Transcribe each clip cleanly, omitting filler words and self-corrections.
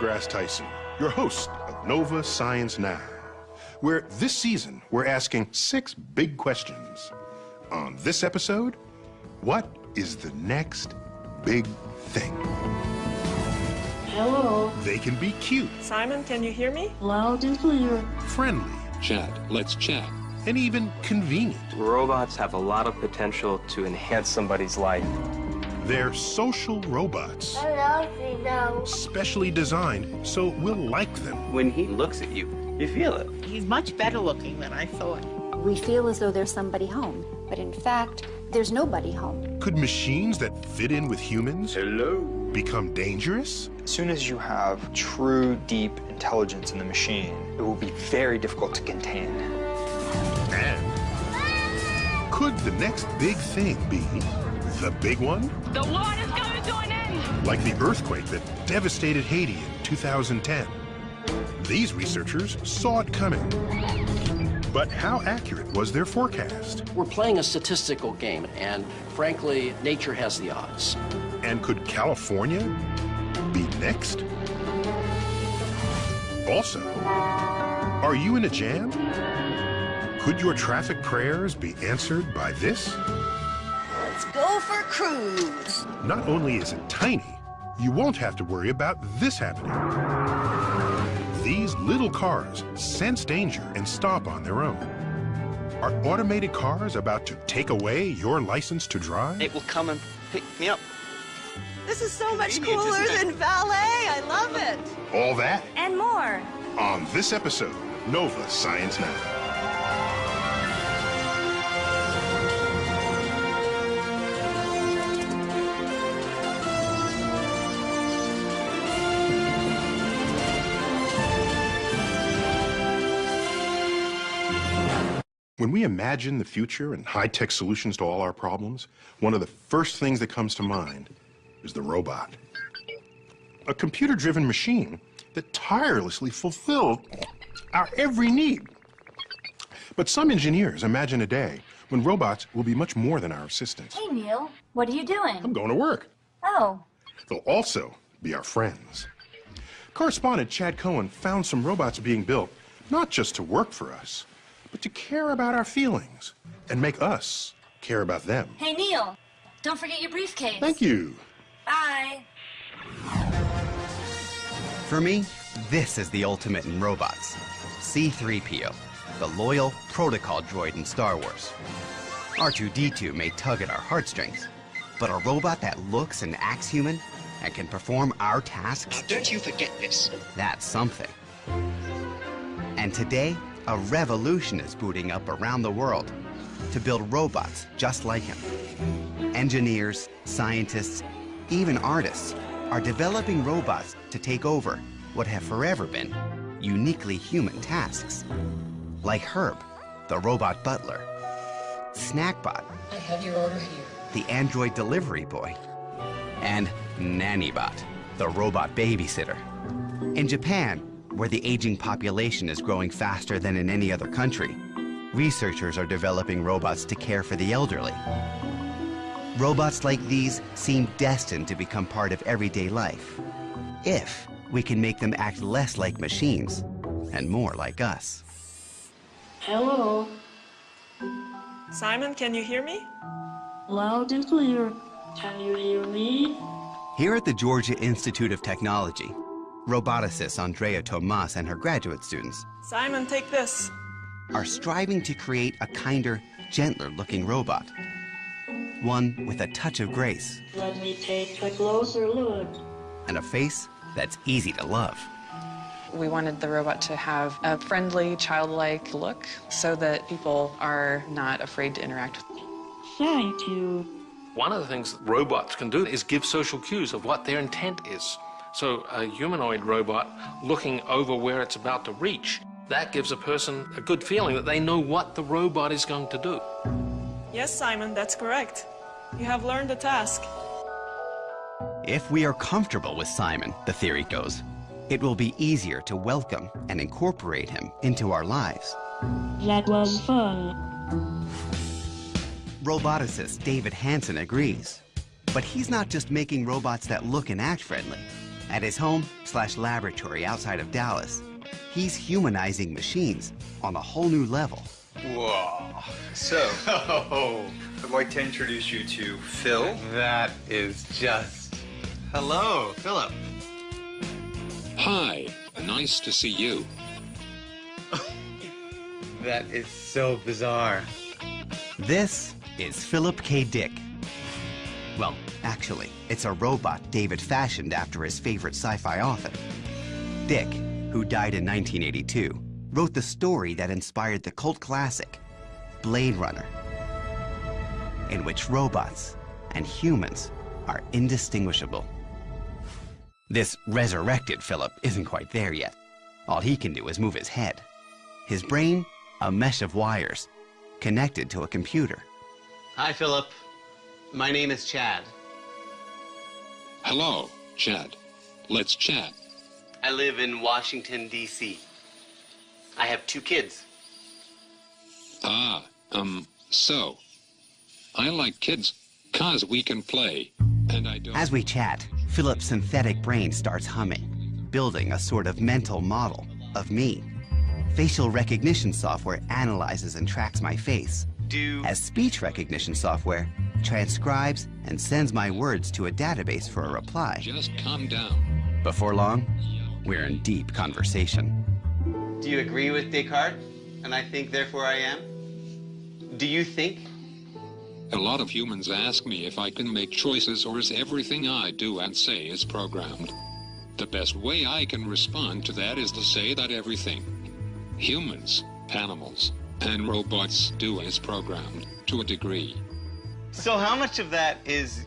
deGrasse Tyson, your host of Nova Science Now, where this season we're asking 6 big questions. On this episode, what is the next big thing? Hello. They can be cute. Simon, can you hear me? Loud and clear. Friendly. Chat, let's chat. And even convenient. Robots have a lot of potential to enhance somebody's life. They're social robots. Hello, Fido. Specially designed so we'll like them. When he looks at you, you feel it. He's much better looking than I thought. We feel as though there's somebody home, but in fact, there's nobody home. Could machines that fit in with humans become dangerous? As soon as you have true, deep intelligence in the machine, it will be very difficult to contain. And could the next big thing be the big one? The world is coming to an end! Like the earthquake that devastated Haiti in 2010. These researchers saw it coming. But how accurate was their forecast? We're playing a statistical game, and frankly, nature has the odds. And could California be next? Also, are you in a jam? Could your traffic prayers be answered by this? Let's go for a cruise. Not only is it tiny, you won't have to worry about this happening. These little cars sense danger and stop on their own. Are automated cars about to take away your license to drive? It will come and pick me up. This is so much cooler than ballet. I love it. All that And more. on this episode, Nova Science Now. When we imagine the future and high-tech solutions to all our problems, one of the first things that comes to mind is the robot. A computer-driven machine that tirelessly fulfills our every need. But some engineers imagine a day when robots will be much more than our assistants. Hey, Neil. What are you doing? I'm going to work. Oh. They'll also be our friends. Correspondent Chad Cohen found some robots being built not just to work for us, but to care about our feelings and make us care about them. Hey, Neil. Don't forget your briefcase. Thank you. Bye. For me, this is the ultimate in robots. C-3PO, the loyal protocol droid in Star Wars. R2-D2 may tug at our heartstrings, but a robot that looks and acts human and can perform our tasks... Now, don't you forget this. That's something. And today, a revolution is booting up around the world to build robots just like him. Engineers, scientists, even artists are developing robots to take over what have forever been uniquely human tasks. Like Herb, the robot butler, Snackbot, I have your order here. the android delivery boy, and Nannybot, the robot babysitter. In Japan, where the aging population is growing faster than in any other country, researchers are developing robots to care for the elderly. Robots like these seem destined to become part of everyday life, if we can make them act less like machines and more like us. Hello. Simon, can you hear me? Loud and clear. Can you hear me? Here at the Georgia Institute of Technology, roboticist Andrea Tomas and her graduate students Simon, take this. are striving to create a kinder, gentler-looking robot. One with a touch of grace Let me take a closer look. and a face that's easy to love. We wanted the robot to have a friendly, childlike look so that people are not afraid to interact with it. Thank you. One of the things that robots can do is give social cues of what their intent is. So a humanoid robot looking over where it's about to reach, that gives a person a good feeling that they know what the robot is going to do. Yes, Simon, that's correct. You have learned the task. If we are comfortable with Simon, the theory goes, it will be easier to welcome and incorporate him into our lives. That was fun. Roboticist David Hansen agrees. But he's not just making robots that look and act friendly At his home/laboratory outside of Dallas, he's humanizing machines on a whole new level. Whoa. So, I'd like to introduce you to Phil. That is just... Hello, Philip. Hi, nice to see you. That is so bizarre. This is Philip K. Dick. Well, actually, it's a robot David fashioned after his favorite sci-fi author. Dick, who died in 1982, wrote the story that inspired the cult classic, Blade Runner, in which robots and humans are indistinguishable. This resurrected Philip isn't quite there yet. All he can do is move his head. His brain, a mesh of wires, connected to a computer. Hi, Philip. My name is Chad. Hello, Chad. Let's chat. I live in Washington, D.C. I have 2 kids. So. I like kids, 'cause we can play, and I don't... As we chat, Philip's synthetic brain starts humming, building a sort of mental model of me. Facial recognition software analyzes and tracks my face, as speech recognition software transcribes and sends my words to a database for a reply. Just calm down. Before long, we're in deep conversation. Do you agree with Descartes? And I think, therefore I am? Do you think? A lot of humans ask me if I can make choices or is everything I do and say is programmed. The best way I can respond to that is to say that everything humans, animals, and robots do is programmed to a degree. So how much of that is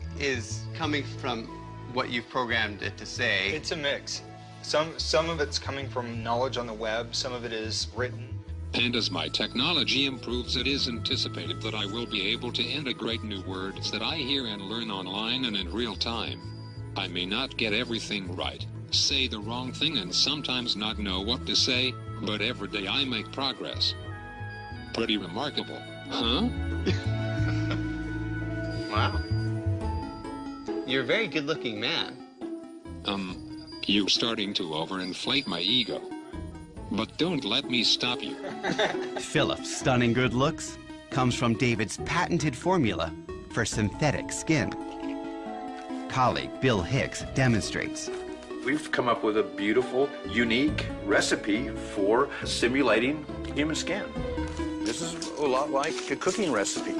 coming from what you've programmed it to say? It's a mix. Some of it's coming from knowledge on the web, some of it is written. And as my technology improves, it is anticipated that I will be able to integrate new words that I hear and learn online and in real time. I may not get everything right, say the wrong thing, and sometimes not know what to say, but every day I make progress. Pretty remarkable, huh? Wow. You're a very good-looking man. You're starting to overinflate my ego. But don't let me stop you. Philip's stunning good looks comes from David's patented formula for synthetic skin. Colleague Bill Hicks demonstrates. We've come up with a beautiful, unique recipe for simulating human skin. This is a lot like a cooking recipe.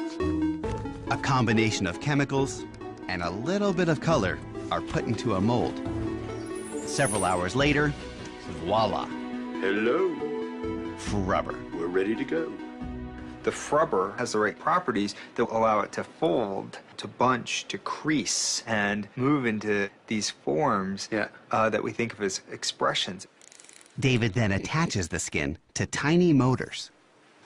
A combination of chemicals and a little bit of color are put into a mold. Several hours later, voila. Hello. Frubber. We're ready to go. The frubber has the right properties that will allow it to fold, to bunch, to crease, and move into these forms that we think of as expressions. David then attaches the skin to tiny motors.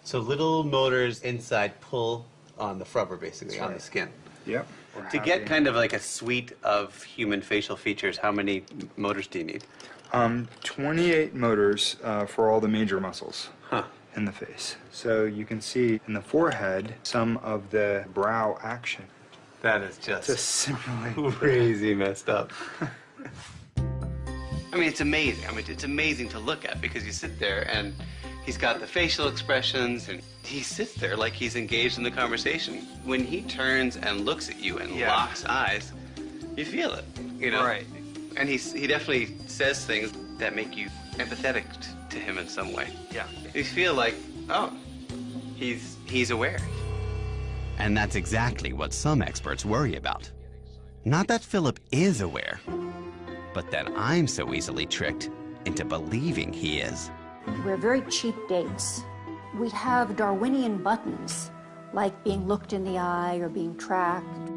So little motors inside pull on the frubber, basically, on the skin. Yep. To get kind of like a suite of human facial features, how many motors do you need? 28 motors for all the major muscles in the face. So you can see in the forehead some of the brow action. That is just to simulate crazy messed up. I mean, it's amazing. I mean, it's amazing to look at because you sit there and he's got the facial expressions and he sits there like he's engaged in the conversation. When he turns and looks at you and locks eyes, you feel it, you know? Right. And he definitely says things that make you empathetic to him in some way. Yeah. You feel like, oh, he's aware. And that's exactly what some experts worry about. Not that Philip is aware, but that I'm so easily tricked into believing he is. We're very cheap dates. We have Darwinian buttons, like being looked in the eye or being tracked.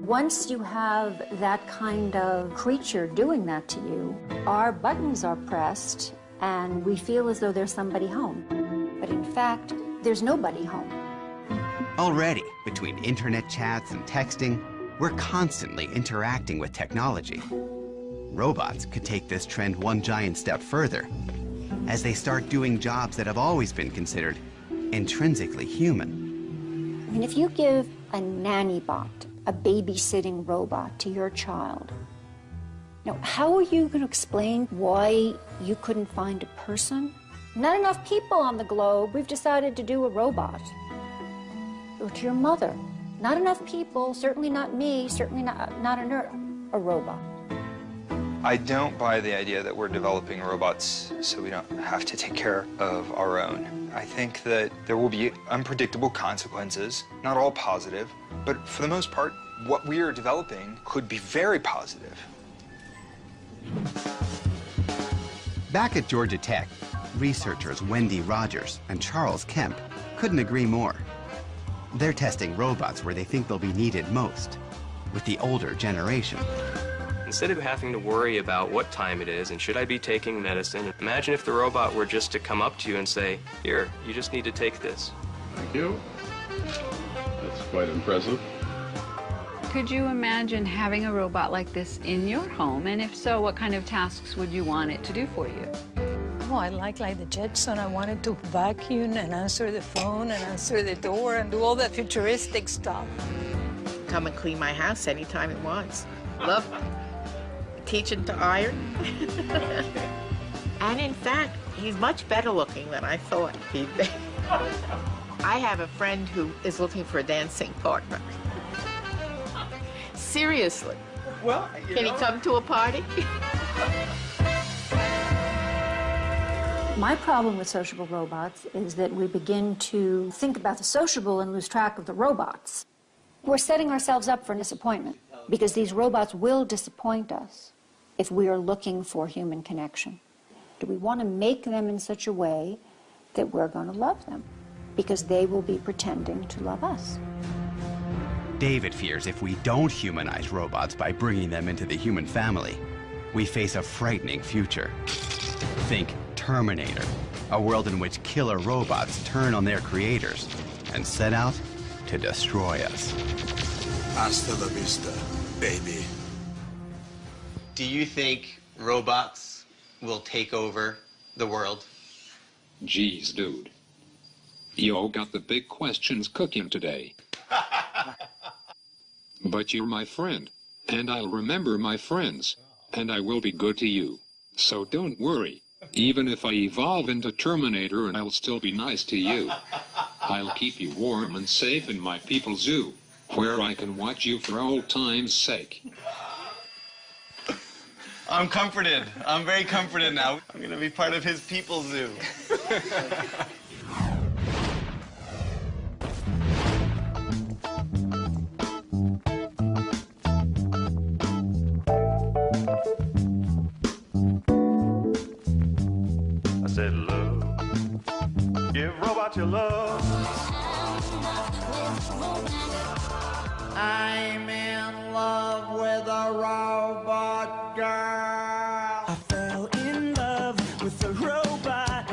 Once you have that kind of creature doing that to you, our buttons are pressed and we feel as though there's somebody home. But in fact, there's nobody home. Already, between internet chats and texting, we're constantly interacting with technology. Robots could take this trend one giant step further, as they start doing jobs that have always been considered intrinsically human. I mean, if you give a nanny bot, a babysitting robot to your child, Now, how are you going to explain why you couldn't find a person? Not enough people on the globe. We've decided to do a robot. Or to your mother. Not enough people, certainly not me, certainly not a robot. I don't buy the idea that we're developing robots so we don't have to take care of our own. I think that there will be unpredictable consequences, not all positive, but for the most part, what we are developing could be very positive. Back at Georgia Tech, researchers Wendy Rogers and Charles Kemp couldn't agree more. They're testing robots where they think they'll be needed most, with the older generation. Instead of having to worry about what time it is and should I be taking medicine, imagine if the robot were just to come up to you and say, here, you just need to take this. Thank you. That's quite impressive. Could you imagine having a robot like this in your home? And if so, what kind of tasks would you want it to do for you? Oh, I like the Jetson. I wanted to vacuum and answer the phone and answer the door and do all that futuristic stuff. Come and clean my house anytime it wants. Love teaching to iron. And in fact, he's much better looking than I thought he'd be. I have a friend who is looking for a dancing partner. Seriously. Well, can he come to a party? My problem with sociable robots is that we begin to think about the sociable and lose track of the robots. We're setting ourselves up for disappointment because these robots will disappoint us if we are looking for human connection. Do we want to make them in such a way that we're going to love them because they will be pretending to love us? David fears if we don't humanize robots by bringing them into the human family, we face a frightening future. Think Terminator, a world in which killer robots turn on their creators and set out to destroy us. Hasta la vista, baby. Do you think robots will take over the world? Geez, dude. You got the big questions cooking today. But you're my friend, and I'll remember my friends, and I will be good to you. So don't worry. Even if I evolve into Terminator, and I'll still be nice to you. I'll keep you warm and safe in my people's zoo, where I can watch you for old time's sake. I'm comforted. I'm very comforted now. I'm going to be part of his people's zoo. I said, love, give robots your love. I'm in love with a robot girl. I fell in love with a robot.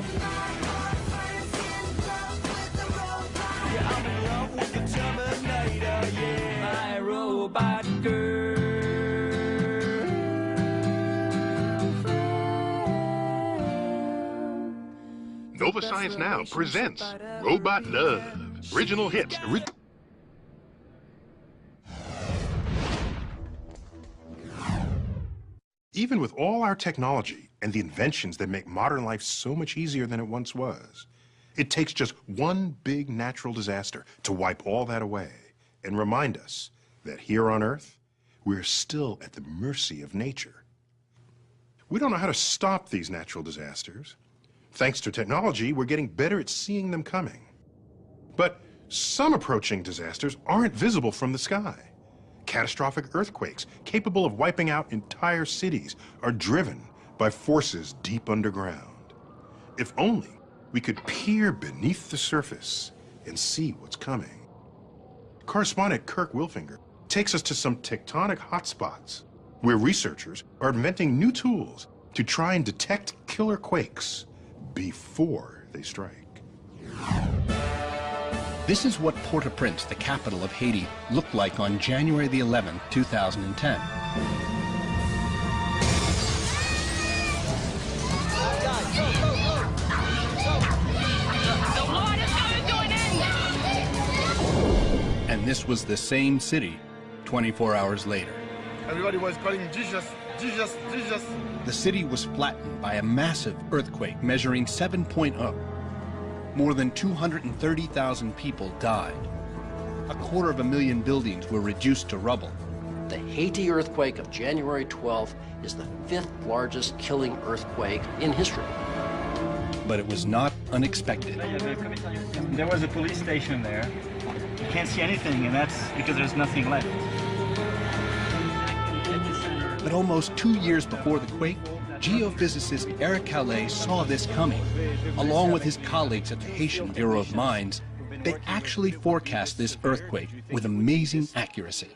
Yeah, I'm in love with the Terminator, yeah. My robot girl. Nova Science Now presents Robot Love. Original hits. Even with all our technology and the inventions that make modern life so much easier than it once was, it takes just one big natural disaster to wipe all that away and remind us that here on Earth, we're still at the mercy of nature. We don't know how to stop these natural disasters. Thanks to technology, we're getting better at seeing them coming. But some approaching disasters aren't visible from the sky. Catastrophic earthquakes, capable of wiping out entire cities, are driven by forces deep underground. If only we could peer beneath the surface and see what's coming. Correspondent Kirk Wilfinger takes us to some tectonic hotspots where researchers are inventing new tools to try and detect killer quakes before they strike. This is what Port-au-Prince, the capital of Haiti, looked like on January the 11th, 2010. And this was the same city 24 hours later. Everybody was calling Jesus The city was flattened by a massive earthquake measuring 7.0. More than 230,000 people died. 250,000 buildings were reduced to rubble. The Haiti earthquake of January 12th is the 5th largest killing earthquake in history. But it was not unexpected. There was a police station there. You can't see anything, and that's because there's nothing left. But almost 2 years before the quake, geophysicist Eric Calais saw this coming. Along with his colleagues at the Haitian Bureau of Mines, they actually forecast this earthquake with amazing accuracy.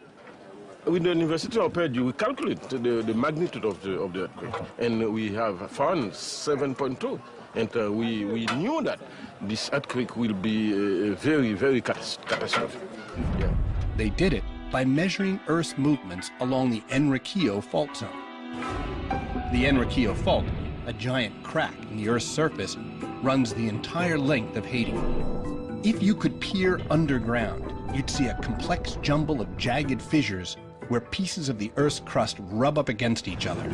With the University of Purdue, we calculate the magnitude of the earthquake, and we have found 7.2. And we knew that this earthquake will be very, very catastrophic. Yeah. They did it by measuring Earth's movements along the Enriquillo fault zone. The Enriquillo fault, a giant crack in the Earth's surface, runs the entire length of Haiti. If you could peer underground, you'd see a complex jumble of jagged fissures where pieces of the Earth's crust rub up against each other.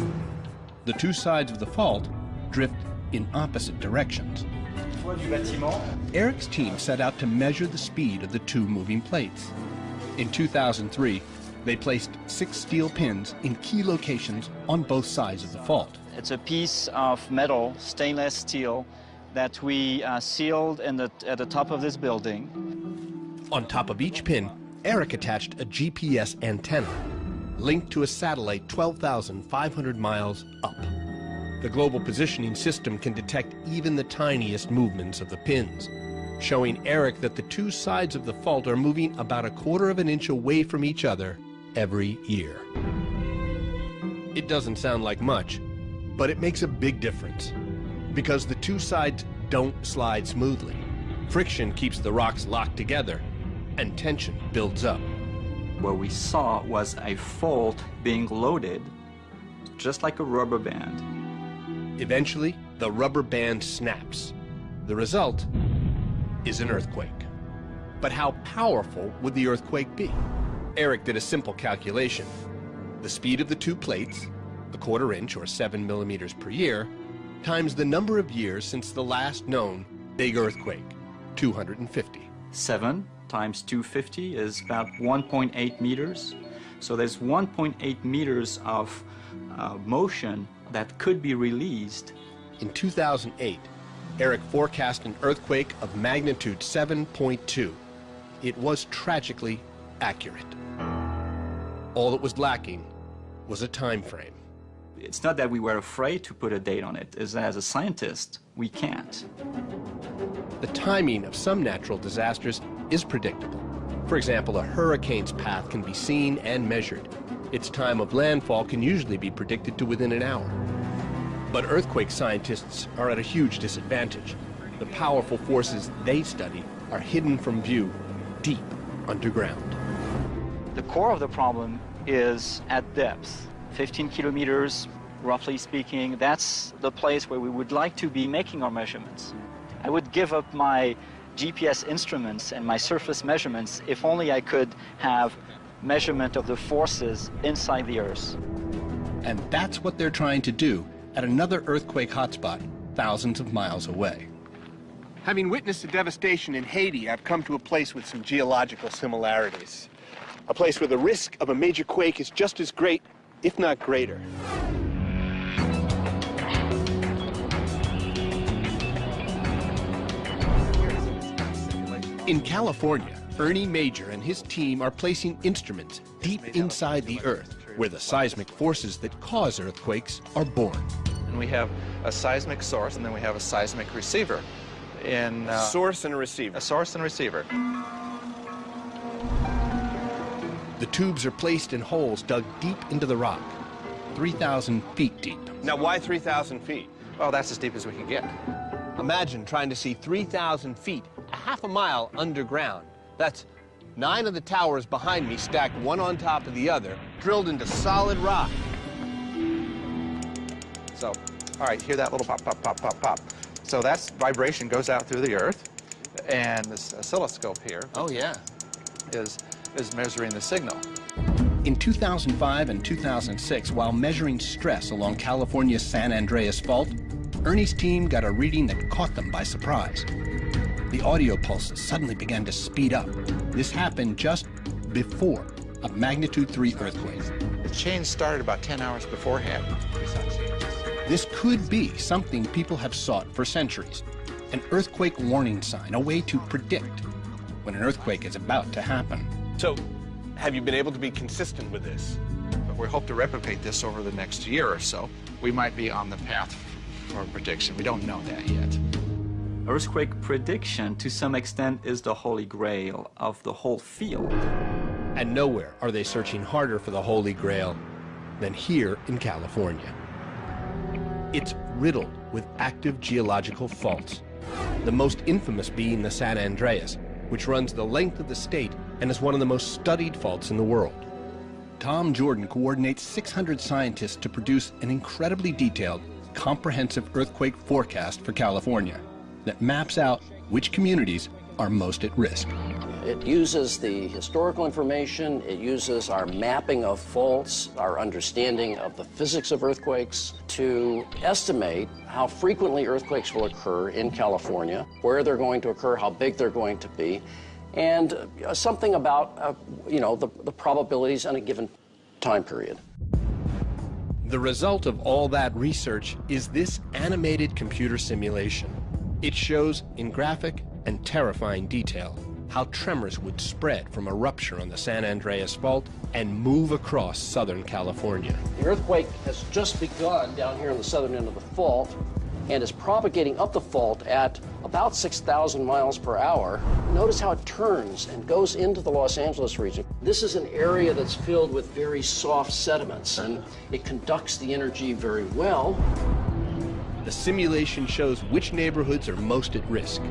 The two sides of the fault drift in opposite directions. Eric's team set out to measure the speed of the two moving plates. In 2003, they placed 6 steel pins in key locations on both sides of the fault. It's a piece of metal, stainless steel, that we sealed at the top of this building. On top of each pin, Eric attached a GPS antenna linked to a satellite 12,500 miles up. The global positioning system can detect even the tiniest movements of the pins, showing Eric that the two sides of the fault are moving about 1/4 of an inch away from each other every year. It doesn't sound like much, but it makes a big difference, because the two sides don't slide smoothly. Friction keeps the rocks locked together, and tension builds up. What we saw was a fault being loaded, just like a rubber band. Eventually, the rubber band snaps. The result is an earthquake. But how powerful would the earthquake be? Eric did a simple calculation. The speed of the two plates, 1/4 inch or 7 millimeters per year, times the number of years since the last known big earthquake, 250. 7 times 250 is about 1.8 meters. So there's 1.8 meters of motion that could be released. In 2008, Eric forecast an earthquake of magnitude 7.2. It was tragically accurate. All that was lacking was a time frame. It's not that we were afraid to put a date on it, it's that as a scientist, we can't. The timing of some natural disasters is predictable. For example, a hurricane's path can be seen and measured. Its time of landfall can usually be predicted to within an hour. But earthquake scientists are at a huge disadvantage. The powerful forces they study are hidden from view deep underground. The core of the problem is at depth, 15 kilometers, roughly speaking. That's the place where we would like to be making our measurements. I would give up my GPS instruments and my surface measurements if only I could have measurement of the forces inside the Earth. And that's what they're trying to do at another earthquake hotspot thousands of miles away. Having witnessed the devastation in Haiti, I've come to a place with some geological similarities. A place where the risk of a major quake is just as great, if not greater. In California, Ernie Major and his team are placing instruments deep inside the Earth, where the seismic forces that cause earthquakes are born. And we have a seismic source, and then we have a seismic receiver. Source and a receiver. A source and receiver. The tubes are placed in holes dug deep into the rock, 3,000 feet deep. Now, why 3,000 feet? Well, that's as deep as we can get. Imagine trying to see 3,000 feet, a half a mile underground. That's 9 of the towers behind me stacked one on top of the other, drilled into solid rock. So, all right, hear that little pop, pop, pop, pop, pop. So that vibration goes out through the Earth, and this oscilloscope here. Oh, yeah. Is measuring the signal. In 2005 and 2006, while measuring stress along California's San Andreas Fault, Ernie's team got a reading that caught them by surprise. The audio pulses suddenly began to speed up. This happened just before a magnitude 3 earthquake. The change started about 10 hours beforehand. This could be something people have sought for centuries. An earthquake warning sign, a way to predict when an earthquake is about to happen. So, have you been able to be consistent with this? But we hope to replicate this over the next year or so. We might be on the path for prediction. We don't know that yet. Earthquake prediction, to some extent, is the holy grail of the whole field. And nowhere are they searching harder for the Holy Grail than here in California. It's riddled with active geological faults, the most infamous being the San Andreas, which runs the length of the state and is one of the most studied faults in the world. Tom Jordan coordinates 600 scientists to produce an incredibly detailed, comprehensive earthquake forecast for California that maps out which communities are most at risk. It uses the historical information, it uses our mapping of faults, our understanding of the physics of earthquakes to estimate how frequently earthquakes will occur in California, where they're going to occur, how big they're going to be, and something about, the probabilities in a given time period. The result of all that research is this animated computer simulation. It shows in graphic and terrifying detail how tremors would spread from a rupture on the San Andreas Fault and move across Southern California. The earthquake has just begun down here on the southern end of the fault and is propagating up the fault at about 6,000 miles per hour. Notice how it turns and goes into the Los Angeles region. This is an area that's filled with very soft sediments, and it conducts the energy very well. The simulation shows which neighborhoods are most at risk.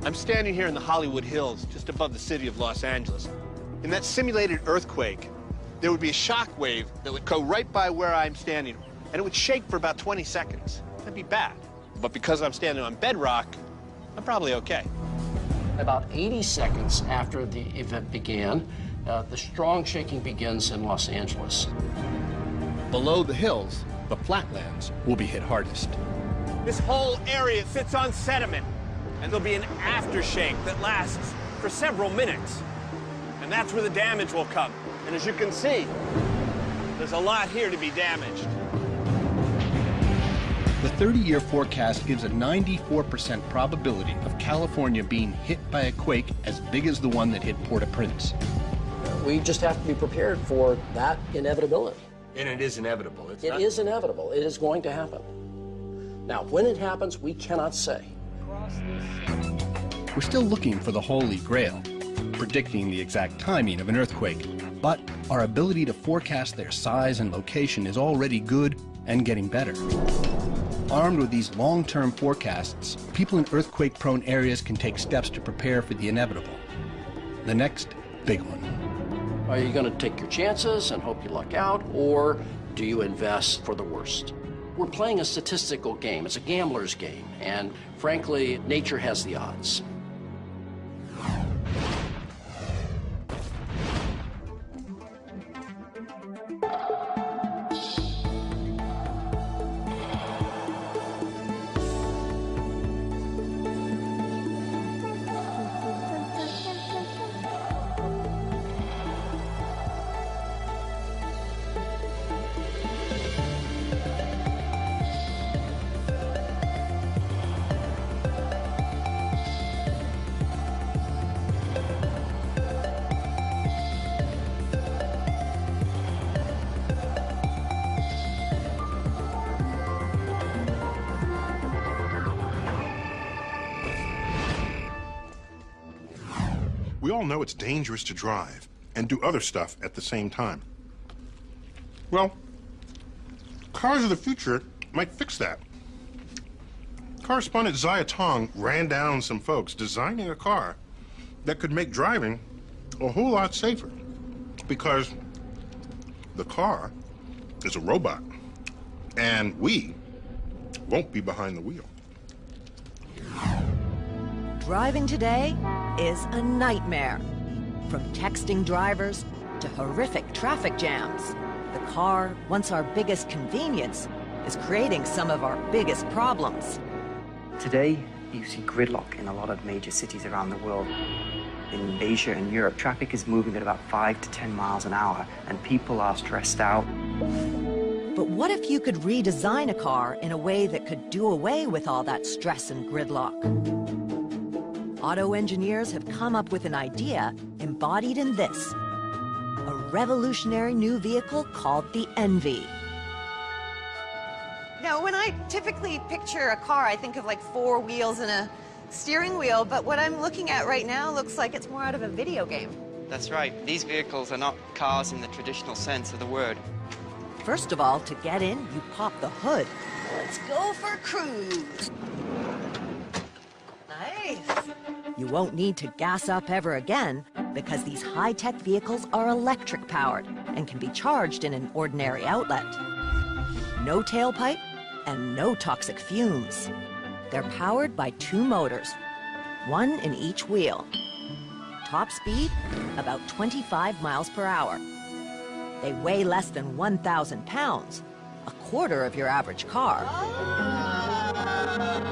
I'm standing here in the Hollywood Hills, just above the city of Los Angeles. In that simulated earthquake, there would be a shock wave that would go right by where I'm standing, and it would shake for about 20 seconds. That'd be bad. But because I'm standing on bedrock, I'm probably okay. About 80 seconds after the event began, the strong shaking begins in Los Angeles. Below the hills, the flatlands will be hit hardest. This whole area sits on sediment, and there'll be an aftershake that lasts for several minutes. And that's where the damage will come. And as you can see, there's a lot here to be damaged. The 30-year forecast gives a 94% probability of California being hit by a quake as big as the one that hit Port-au-Prince. We just have to be prepared for that inevitability. And it is inevitable. It is inevitable. It is going to happen. Now, when it happens, we cannot say. We're still looking for the Holy Grail, predicting the exact timing of an earthquake, but our ability to forecast their size and location is already good and getting better. Armed with these long-term forecasts, people in earthquake-prone areas can take steps to prepare for the inevitable. The next big one. Are you going to take your chances and hope you luck out, or do you invest for the worst? We're playing a statistical game. It's a gambler's game, and frankly, nature has the odds. We all know it's dangerous to drive and do other stuff at the same time. Well, cars of the future might fix that. Correspondent Zaya Tong ran down some folks designing a car that could make driving a whole lot safer, because the car is a robot, and we won't be behind the wheel. Driving today is a nightmare. From texting drivers to horrific traffic jams. The car, once our biggest convenience, is creating some of our biggest problems. Today, you see gridlock in a lot of major cities around the world. In Asia and Europe, traffic is moving at about 5 to 10 miles an hour, and people are stressed out. But what if you could redesign a car in a way that could do away with all that stress and gridlock? Auto engineers have come up with an idea embodied in this, a revolutionary new vehicle called the ENVI. Now, when I typically picture a car, I think of like 4 wheels and a steering wheel, but what I'm looking at right now looks like it's more out of a video game. That's right. These vehicles are not cars in the traditional sense of the word. First of all, to get in, you pop the hood. Let's go for a cruise. Nice. You won't need to gas up ever again because these high-tech vehicles are electric-powered and can be charged in an ordinary outlet. No tailpipe and no toxic fumes. They're powered by 2 motors, 1 in each wheel. Top speed, about 25 miles per hour. They weigh less than 1,000 pounds, a quarter of your average car.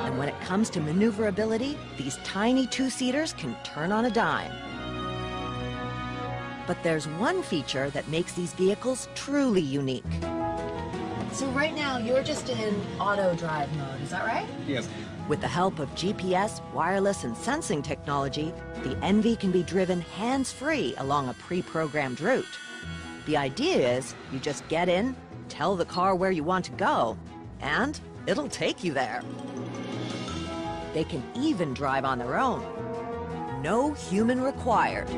And when it comes to maneuverability, these tiny 2-seaters can turn on a dime. But there's one feature that makes these vehicles truly unique. So right now, you're just in auto drive mode, is that right? Yes. With the help of GPS, wireless, and sensing technology, the ENVI can be driven hands-free along a pre-programmed route. The idea is you just get in, tell the car where you want to go, and it'll take you there. They can even drive on their own. No human required.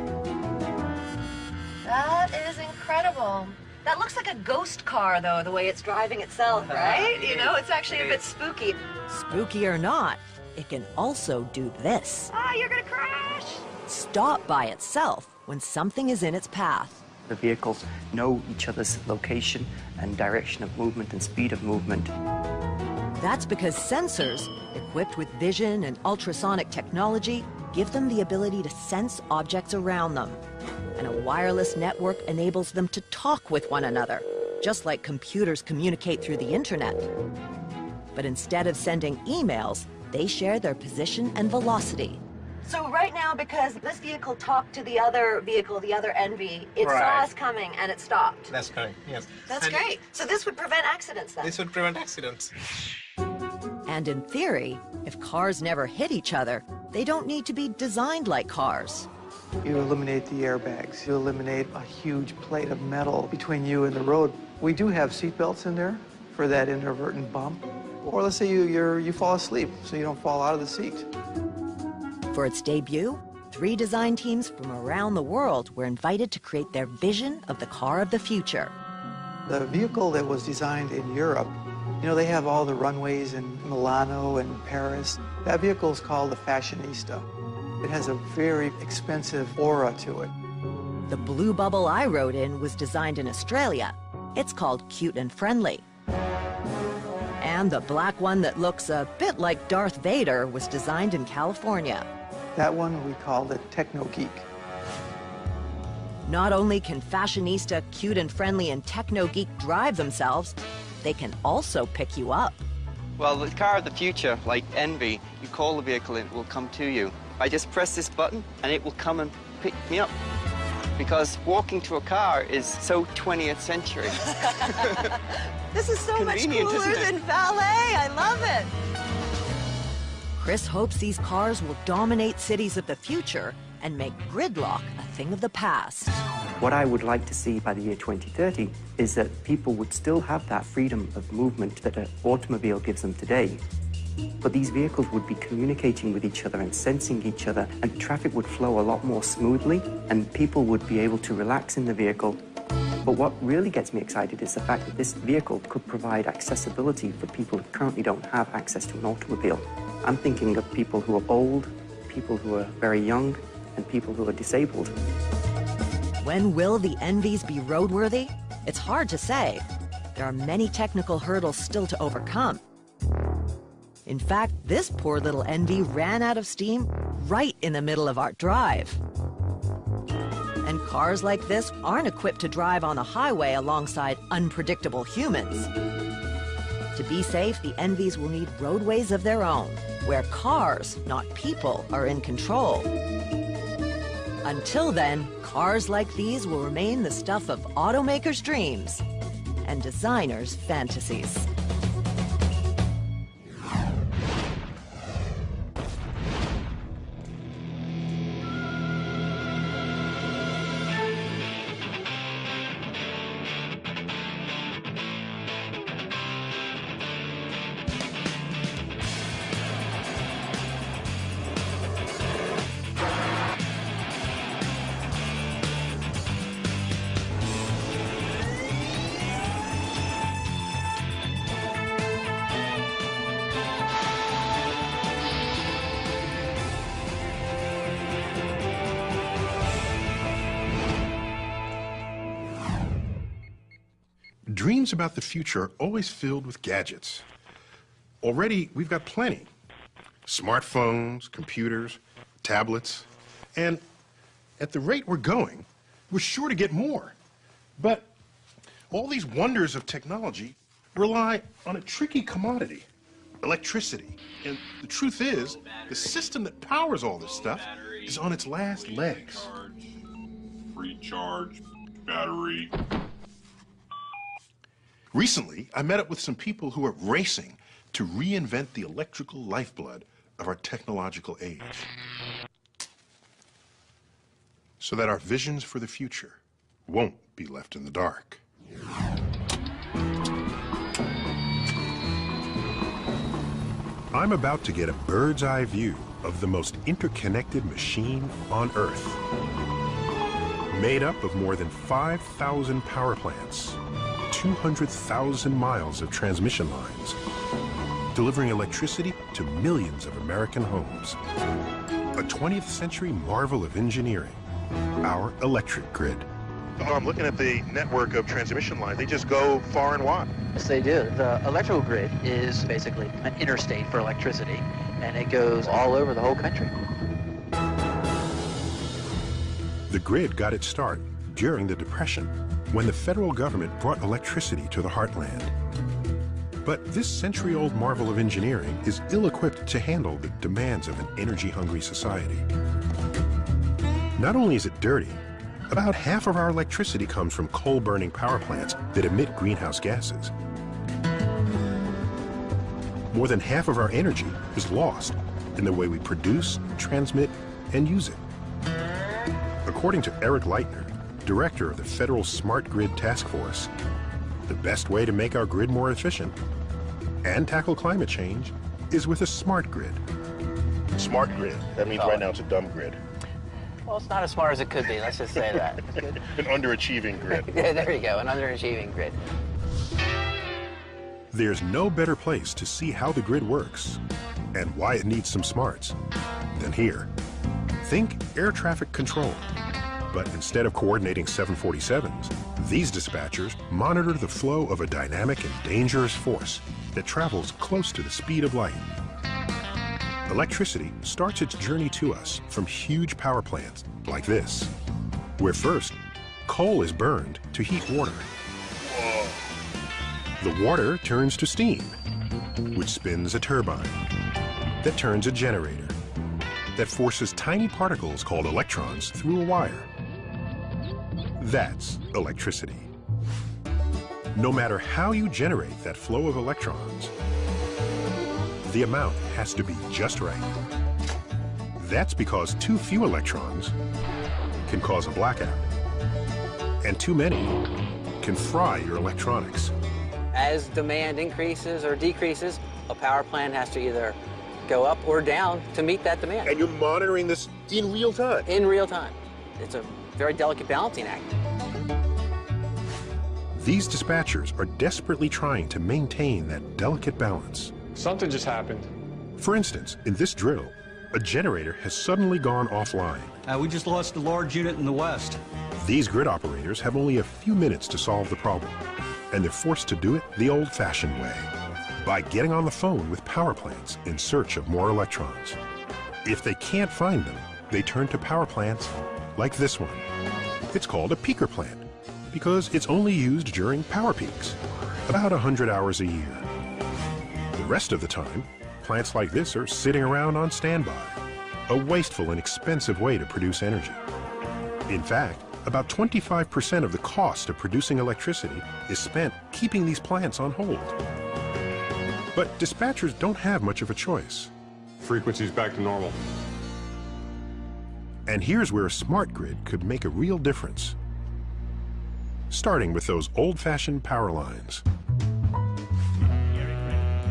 That is incredible. That looks like a ghost car, though, the way it's driving itself, right? You know, it's actually a bit spooky. Spooky or not, it can also do this. Ah, you're gonna crash! Stop by itself when something is in its path. The vehicles know each other's location and direction of movement and speed of movement. That's because sensors, equipped with vision and ultrasonic technology, give them the ability to sense objects around them. And a wireless network enables them to talk with one another, just like computers communicate through the internet. But instead of sending emails, they share their position and velocity. So right now, because this vehicle talked to the other vehicle, the other ENVI, it saw us coming and it stopped. That's correct, yes. That's great. So this would prevent accidents then? This would prevent accidents. And in theory, if cars never hit each other, they don't need to be designed like cars. You eliminate the airbags. You eliminate a huge plate of metal between you and the road. We do have seat belts in there for that inadvertent bump. Or let's say you fall asleep, so you don't fall out of the seat. For its debut, 3 design teams from around the world were invited to create their vision of the car of the future. The vehicle that was designed in Europe, you know, they have all the runways in Milano and Paris. That vehicle is called the Fashionista. It has a very expensive aura to it. The blue bubble I rode in was designed in Australia. It's called Cute and Friendly. And the black one that looks a bit like Darth Vader was designed in California. That one we call the Techno Geek. Not only can Fashionista, Cute and Friendly, and Techno Geek drive themselves, they can also pick you up. Well, the car of the future, like ENVI, you call the vehicle and it will come to you. I just press this button and it will come and pick me up. Because walking to a car is so 20th century. This is so much Convenient, cooler isn't it? than ballet. I love it. Chris hopes these cars will dominate cities of the future and make gridlock a thing of the past. What I would like to see by the year 2030 is that people would still have that freedom of movement that an automobile gives them today. But these vehicles would be communicating with each other and sensing each other, and traffic would flow a lot more smoothly, and people would be able to relax in the vehicle. But what really gets me excited is the fact that this vehicle could provide accessibility for people who currently don't have access to an automobile. I'm thinking of people who are old, people who are very young, and people who are disabled. When will the ENVIs be roadworthy? It's hard to say. There are many technical hurdles still to overcome. In fact, this poor little ENVI ran out of steam right in the middle of our drive. And cars like this aren't equipped to drive on the highway alongside unpredictable humans. To be safe, the ENVIs will need roadways of their own, where cars, not people, are in control. Until then, cars like these will remain the stuff of automakers' dreams and designers' fantasies. Dreams about the future are always filled with gadgets. Already, we've got plenty. Smartphones, computers, tablets, and at the rate we're going, we're sure to get more. But all these wonders of technology rely on a tricky commodity, electricity. And the truth is, the system that powers all this stuff is on its last legs. Free charge, battery. Recently, I met up with some people who are racing to reinvent the electrical lifeblood of our technological age, so that our visions for the future won't be left in the dark. I'm about to get a bird's eye view of the most interconnected machine on Earth, made up of more than 5,000 power plants, 200,000 miles of transmission lines, delivering electricity to millions of American homes. A 20th century marvel of engineering, our electric grid. Oh, I'm looking at the network of transmission lines. They just go far and wide. Yes, they do. The electrical grid is basically an interstate for electricity, and it goes all over the whole country. The grid got its start during the Depression, when the federal government brought electricity to the heartland. But this century-old marvel of engineering is ill-equipped to handle the demands of an energy-hungry society. Not only is it dirty, about half of our electricity comes from coal-burning power plants that emit greenhouse gases. More than half of our energy is lost in the way we produce, transmit, and use it. According to Eric Leitner, director of the Federal Smart Grid Task Force, the best way to make our grid more efficient and tackle climate change is with a smart grid. Smart grid. That means right now it's a dumb grid. Well, it's not as smart as it could be, let's just say that. An underachieving grid. Yeah, there you go, an underachieving grid. There's no better place to see how the grid works and why it needs some smarts than here. Think air traffic control. But instead of coordinating 747s, these dispatchers monitor the flow of a dynamic and dangerous force that travels close to the speed of light. Electricity starts its journey to us from huge power plants like this, where first, coal is burned to heat water. The water turns to steam, which spins a turbine that turns a generator that forces tiny particles called electrons through a wire. That's electricity. No matter how you generate that flow of electrons, the amount has to be just right. That's because too few electrons can cause a blackout, and too many can fry your electronics. As demand increases or decreases, a power plant has to either go up or down to meet that demand. And you're monitoring this in real time? In real time. It's a very delicate balancing act. These dispatchers are desperately trying to maintain that delicate balance. Something just happened. For instance, in this drill, a generator has suddenly gone offline. We just lost a large unit in the west. These grid operators have only a few minutes to solve the problem, and they're forced to do it the old-fashioned way, by getting on the phone with power plants in search of more electrons. If they can't find them, they turn to power plants like this one. It's called a peaker plant because it's only used during power peaks, about 100 hours a year. The rest of the time, plants like this are sitting around on standby, a wasteful and expensive way to produce energy. In fact, about 25% of the cost of producing electricity is spent keeping these plants on hold. But dispatchers don't have much of a choice. Frequency's back to normal. And here's where a smart grid could make a real difference. Starting with those old-fashioned power lines.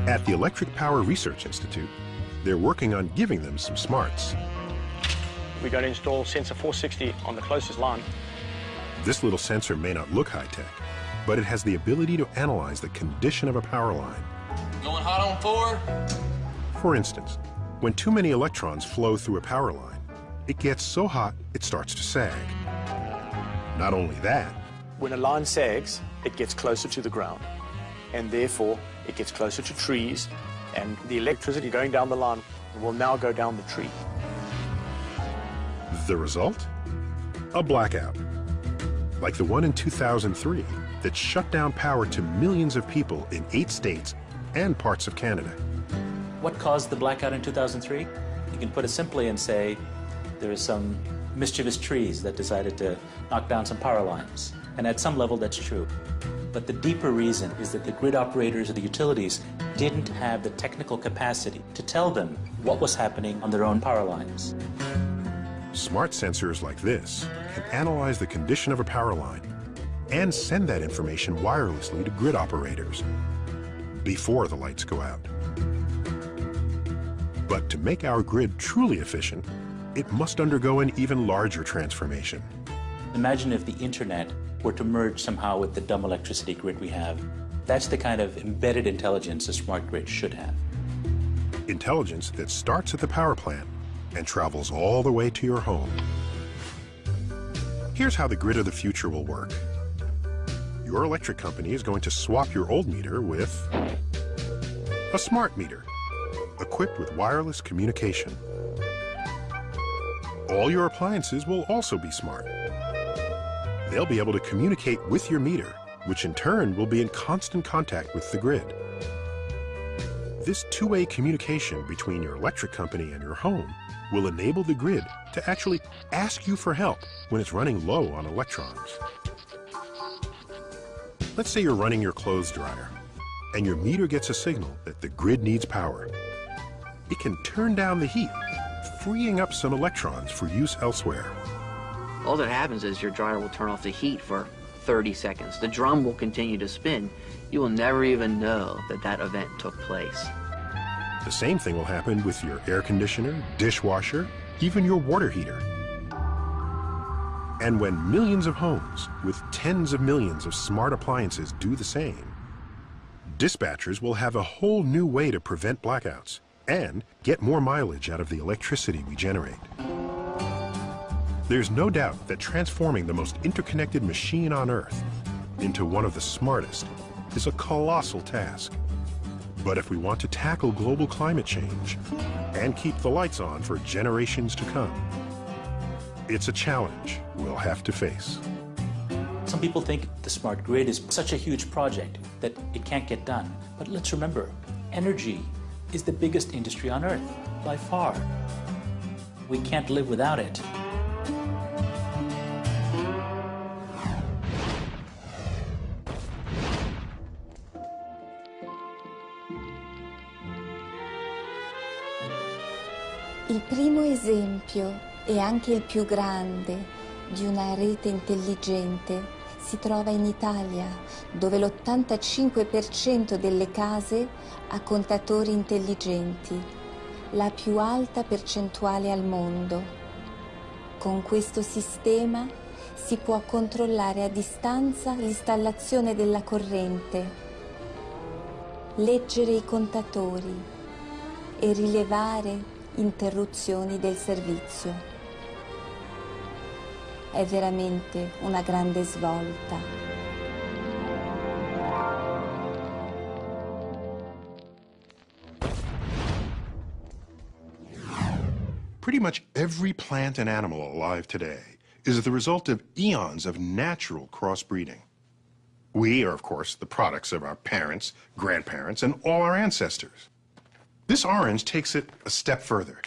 At the Electric Power Research Institute, they're working on giving them some smarts. We're going to install sensor 460 on the closest line. This little sensor may not look high-tech, but it has the ability to analyze the condition of a power line. Going hot on 4? For instance, when too many electrons flow through a power line, it gets so hot it starts to sag. Not only that, When a line sags, it gets closer to the ground, and therefore it gets closer to trees, and the electricity going down the line will now go down the tree. the result? A blackout. Like the one in 2003 that shut down power to millions of people in 8 states and parts of Canada. What caused the blackout in 2003? You can put it simply and say there are some mischievous trees that decided to knock down some power lines. And at some level, that's true. But the deeper reason is that the grid operators or the utilities didn't have the technical capacity to tell them what was happening on their own power lines. Smart sensors like this can analyze the condition of a power line and send that information wirelessly to grid operators before the lights go out. But to make our grid truly efficient, it must undergo an even larger transformation. Imagine if the internet were to merge somehow with the dumb electricity grid we have. That's the kind of embedded intelligence a smart grid should have. Intelligence that starts at the power plant and travels all the way to your home. Here's how the grid of the future will work. Your electric company is going to swap your old meter with a smart meter, equipped with wireless communication. All your appliances will also be smart. They'll be able to communicate with your meter, which in turn will be in constant contact with the grid. This two-way communication between your electric company and your home will enable the grid to actually ask you for help when it's running low on electrons. Let's say you're running your clothes dryer, and your meter gets a signal that the grid needs power. It can turn down the heat, freeing up some electrons for use elsewhere. All that happens is your dryer will turn off the heat for 30 seconds. The drum will continue to spin. You will never even know that that event took place. The same thing will happen with your air conditioner, dishwasher, even your water heater. And when millions of homes with tens of millions of smart appliances do the same, dispatchers will have a whole new way to prevent blackouts and get more mileage out of the electricity we generate. There's no doubt that transforming the most interconnected machine on Earth into one of the smartest is a colossal task. But if we want to tackle global climate change and keep the lights on for generations to come, it's a challenge we'll have to face. Some people think the smart grid is such a huge project that it can't get done. But let's remember, energy is the biggest industry on Earth, by far. We can't live without it. Il primo esempio, e anche il più grande, di una rete intelligente si trova in Italia, dove l'85% delle case ha contatori intelligenti, la più alta percentuale al mondo. Con questo sistema si può controllare a distanza l'installazione della corrente, leggere i contatori e rilevare interruzioni del servizio. È veramente una grande svolta. Pretty much every plant and animal alive today is the result of eons of natural crossbreeding. We are, of course, the products of our parents, grandparents, and all our ancestors. This orange takes it a step further.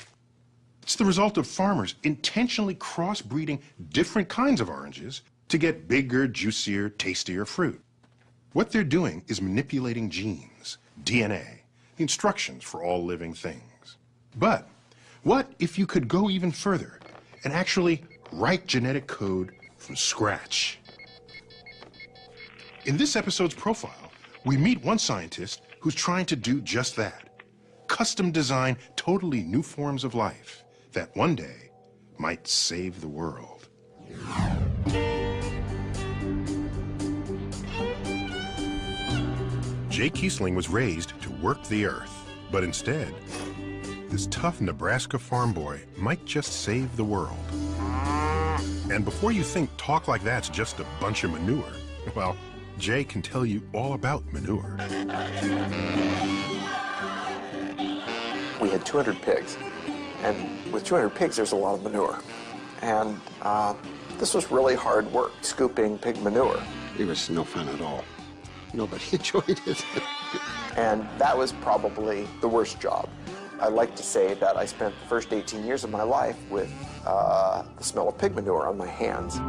It's the result of farmers intentionally crossbreeding different kinds of oranges to get bigger, juicier, tastier fruit. What they're doing is manipulating genes, DNA, the instructions for all living things. But what if you could go even further and actually write genetic code from scratch? In this episode's profile, we meet one scientist who's trying to do just that. Custom design totally new forms of life that one day might save the world. Jay Kiesling was raised to work the earth, but instead, this tough Nebraska farm boy might just save the world. And before you think talk like that's just a bunch of manure, well, Jay can tell you all about manure. We had 200 pigs, and with 200 pigs, there's a lot of manure. And this was really hard work, scooping pig manure. It was no fun at all. Nobody enjoyed it. And that was probably the worst job. I like to say that I spent the first 18 years of my life with the smell of pig manure on my hands.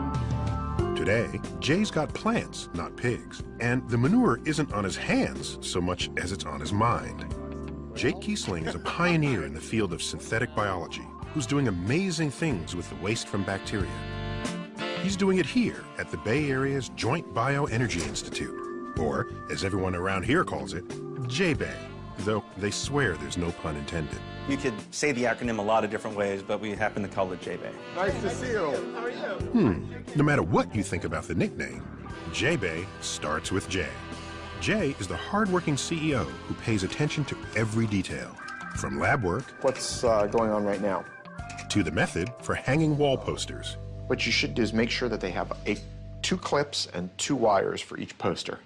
Today, Jay's got plants, not pigs, and the manure isn't on his hands so much as it's on his mind. Jay Kiesling is a pioneer in the field of synthetic biology who's doing amazing things with the waste from bacteria. He's doing it here at the Bay Area's Joint Bioenergy Institute, or, as everyone around here calls it, J-Bay, though they swear there's no pun intended. You could say the acronym a lot of different ways, but we happen to call it J-Bay. Nice to see you. How are you? No matter what you think about the nickname, J-Bay starts with J. Jay is the hardworking CEO who pays attention to every detail, from lab work. What's going on right now? To the method for hanging wall posters. What you should do is make sure that they have 2 clips and 2 wires for each poster.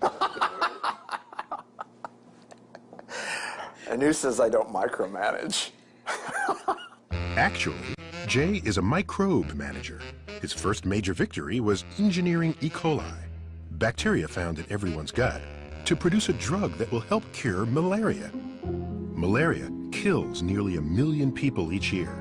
And who says I don't micromanage? Actually, Jay is a microbe manager. His first major victory was engineering E. coli, bacteria found in everyone's gut, to produce a drug that will help cure malaria. Malaria kills nearly 1 million people each year,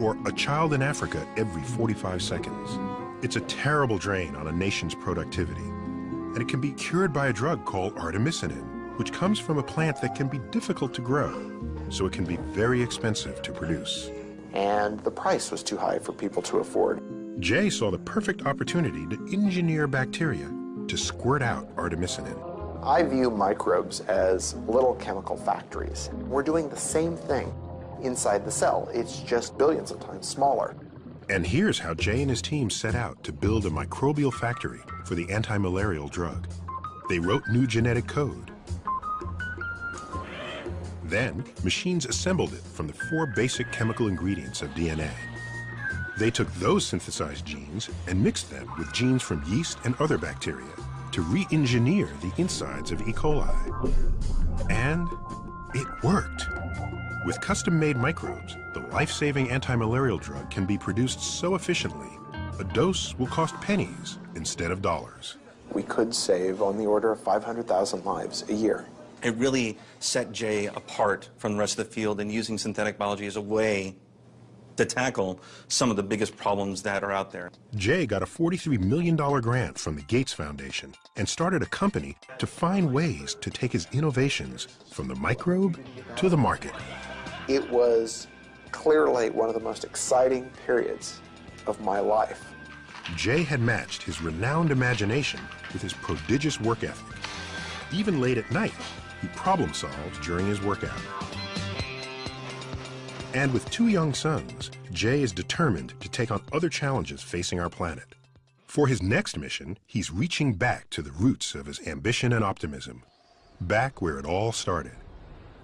or a child in Africa every 45 seconds. It's a terrible drain on a nation's productivity, and it can be cured by a drug called artemisinin, which comes from a plant that can be difficult to grow, so it can be very expensive to produce. And the price was too high for people to afford. Jay saw the perfect opportunity to engineer bacteria to squirt out artemisinin. I view microbes as little chemical factories. We're doing the same thing inside the cell. It's just billions of times smaller. And here's how Jay and his team set out to build a microbial factory for the anti-malarial drug. They wrote new genetic code. Then, machines assembled it from the 4 basic chemical ingredients of DNA. They took those synthesized genes and mixed them with genes from yeast and other bacteria to re-engineer the insides of E. coli. And it worked. With custom-made microbes, the life-saving anti-malarial drug can be produced so efficiently, a dose will cost pennies instead of dollars. We could save on the order of 500,000 lives a year. It really set Jay apart from the rest of the field in using synthetic biology as a way to tackle some of the biggest problems that are out there. Jay got a $43 million grant from the Gates Foundation and started a company to find ways to take his innovations from the microbe to the market. It was clearly one of the most exciting periods of my life. Jay had matched his renowned imagination with his prodigious work ethic. Even late at night, he problem-solved during his workout. And with 2 young sons, Jay is determined to take on other challenges facing our planet. For his next mission, he's reaching back to the roots of his ambition and optimism, back where it all started,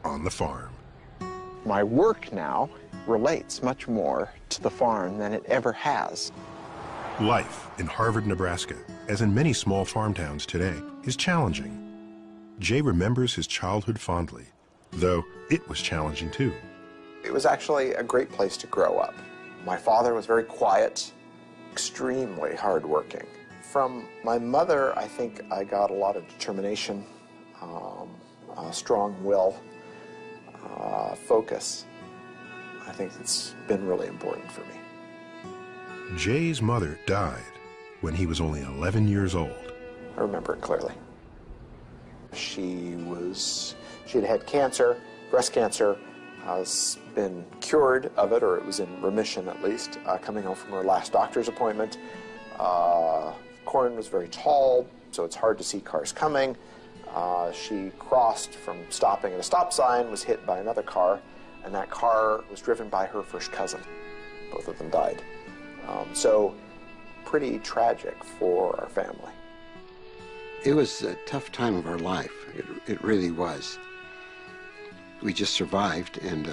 on the farm. My work now relates much more to the farm than it ever has. Life in Harvard, Nebraska, as in many small farm towns today, is challenging. Jay remembers his childhood fondly, though it was challenging too. It was actually a great place to grow up. My father was very quiet, extremely hardworking. From my mother, I think I got a lot of determination, a strong will, focus. I think it's been really important for me. Jay's mother died when he was only 11 years old. I remember it clearly. She had had cancer, breast cancer, has been cured of it, or it was in remission at least, coming home from her last doctor's appointment. Corn was very tall, so it's hard to see cars coming. She crossed from stopping at a stop sign, was hit by another car, and that car was driven by her first cousin. Both of them died. So pretty tragic for our family. It was a tough time of our life. It really was. We just survived, and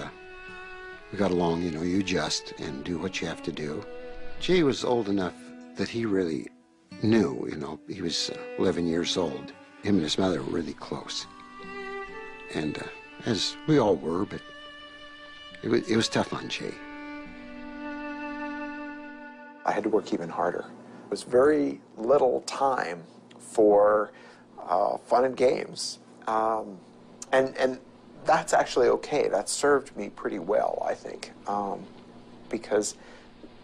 we got along. You know, you adjust and do what you have to do. Jay was old enough that he really knew, you know, he was 11 years old. Him and his mother were really close. And as we all were, but it was tough on Jay. I had to work even harder. It was very little time for fun and games. And that's actually okay. That served me pretty well, I think, because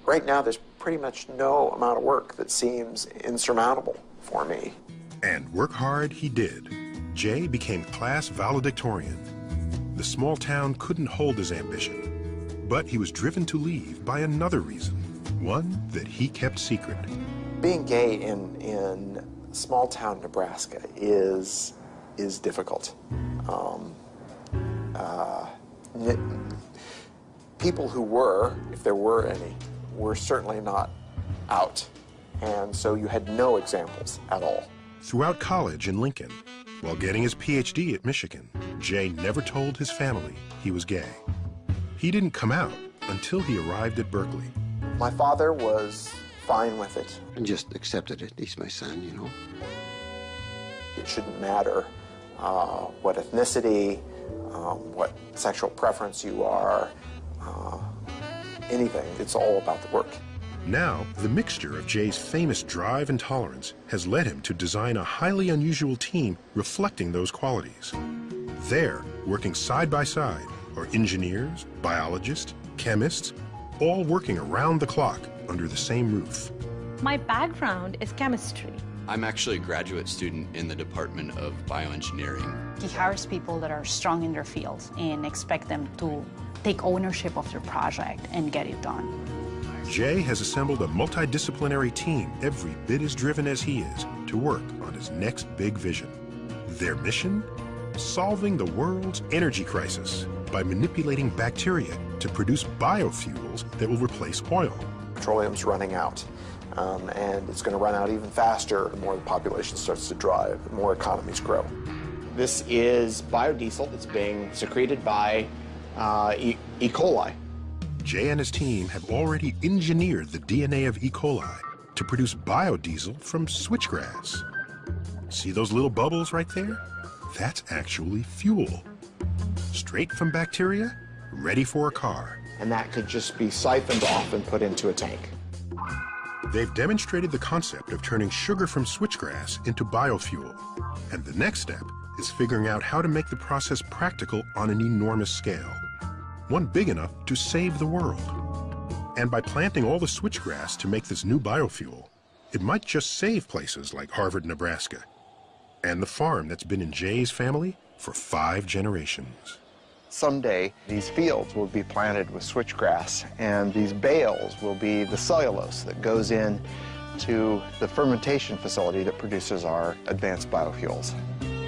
right now there's pretty much no amount of work that seems insurmountable for me. And work hard he did. Jay became class valedictorian. The small town couldn't hold his ambition, but he was driven to leave by another reason, one that he kept secret. Being gay in small town Nebraska is difficult. People who were, if there were any, were certainly not out. And so you had no examples at all. Throughout college in Lincoln, while getting his PhD at Michigan, Jay never told his family he was gay. He didn't come out until he arrived at Berkeley. My father was fine with it. And just accepted it. He's my son, you know. It shouldn't matter what ethnicity, what sexual preference you are, anything. It's all about the work. Now, the mixture of Jay's famous drive and tolerance has led him to design a highly unusual team reflecting those qualities. There, working side by side, are engineers, biologists, chemists, all working around the clock under the same roof. My background is chemistry. I'm actually a graduate student in the Department of Bioengineering. He hires people that are strong in their fields and expect them to take ownership of their project and get it done. Jay has assembled a multidisciplinary team every bit as driven as he is to work on his next big vision. Their mission? Solving the world's energy crisis by manipulating bacteria to produce biofuels that will replace oil. Petroleum's running out, and it's going to run out even faster the more the population starts to drive, the more economies grow. This is biodiesel that's being secreted by E. coli. Jay and his team have already engineered the DNA of E. coli to produce biodiesel from switchgrass. See those little bubbles right there? That's actually fuel. Straight from bacteria, ready for a car. And that could just be siphoned off and put into a tank. They've demonstrated the concept of turning sugar from switchgrass into biofuel. And the next step is figuring out how to make the process practical on an enormous scale. One big enough to save the world. And by planting all the switchgrass to make this new biofuel, it might just save places like Harvard, Nebraska, and the farm that's been in Jay's family for 5 generations. Someday, these fields will be planted with switchgrass, and these bales will be the cellulose that goes in to the fermentation facility that produces our advanced biofuels.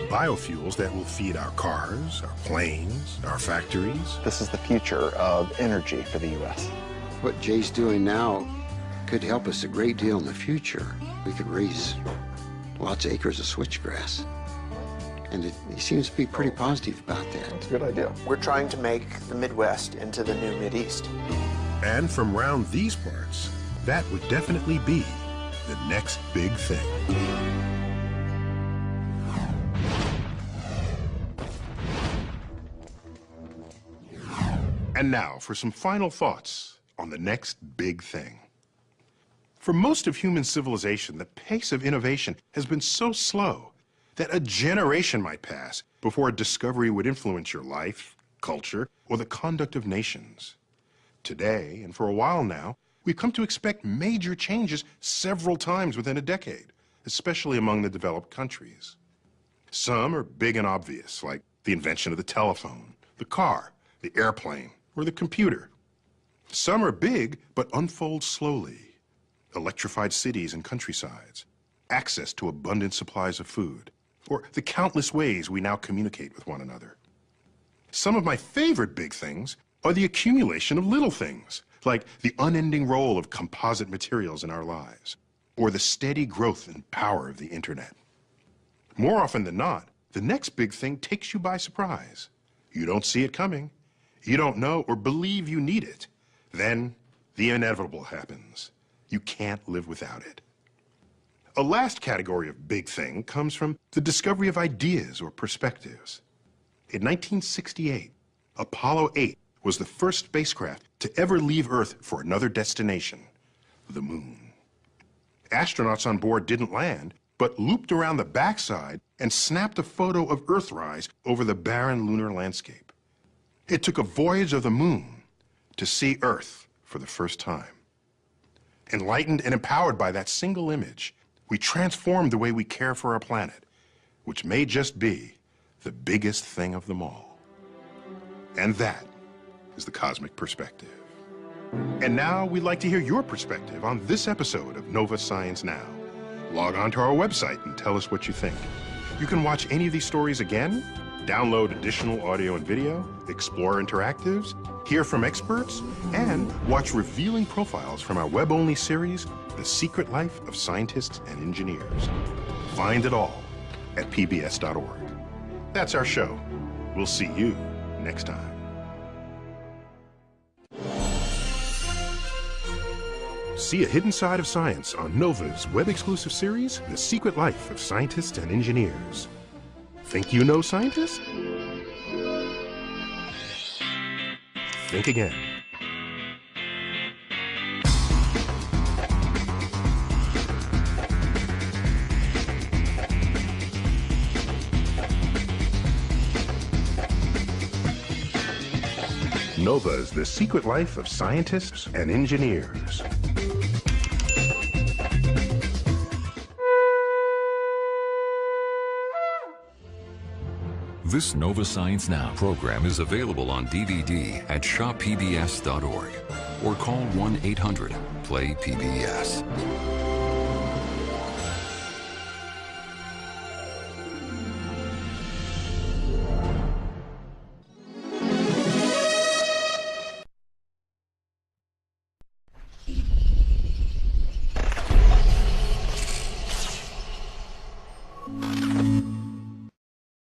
Biofuels that will feed our cars, our planes, our factories. This is the future of energy for the U.S. What Jay's doing now could help us a great deal in the future. We could raise lots of acres of switchgrass. And he seems to be pretty positive about that. That's a good idea. We're trying to make the Midwest into the new Mideast. And from round these parts, that would definitely be the next big thing. And now for some final thoughts on the next big thing. For most of human civilization, the pace of innovation has been so slow that a generation might pass before a discovery would influence your life, culture, or the conduct of nations. Today, and for a while now, we've come to expect major changes several times within a decade, especially among the developed countries. Some are big and obvious, like the invention of the telephone, the car, the airplane, or the computer. Some are big but unfold slowly. Electrified cities and countrysides, access to abundant supplies of food, or the countless ways we now communicate with one another. Some of my favorite big things are the accumulation of little things, like the unending role of composite materials in our lives, or the steady growth and power of the internet. More often than not, the next big thing takes you by surprise. You don't see it coming. You don't know or believe you need it. Then the inevitable happens. You can't live without it. A last category of big thing comes from the discovery of ideas or perspectives. In 1968, Apollo 8 was the first spacecraft to ever leave Earth for another destination, the moon. Astronauts on board didn't land, but looped around the backside and snapped a photo of Earthrise over the barren lunar landscape. It took a voyage of the moon to see Earth for the first time. Enlightened and empowered by that single image, we transformed the way we care for our planet, which may just be the biggest thing of them all. And that is the Cosmic Perspective. And now we'd like to hear your perspective on this episode of Nova Science Now. Log on to our website and tell us what you think. You can watch any of these stories again, download additional audio and video, explore interactives, hear from experts, and watch revealing profiles from our web-only series, The Secret Life of Scientists and Engineers. Find it all at pbs.org. That's our show. We'll see you next time. See a hidden side of science on NOVA's web-exclusive series, The Secret Life of Scientists and Engineers. Think you know scientists? Think again. NOVA's The Secret Life of Scientists and Engineers. This Nova Science Now program is available on DVD at shoppbs.org or call 1-800-PLAY-PBS.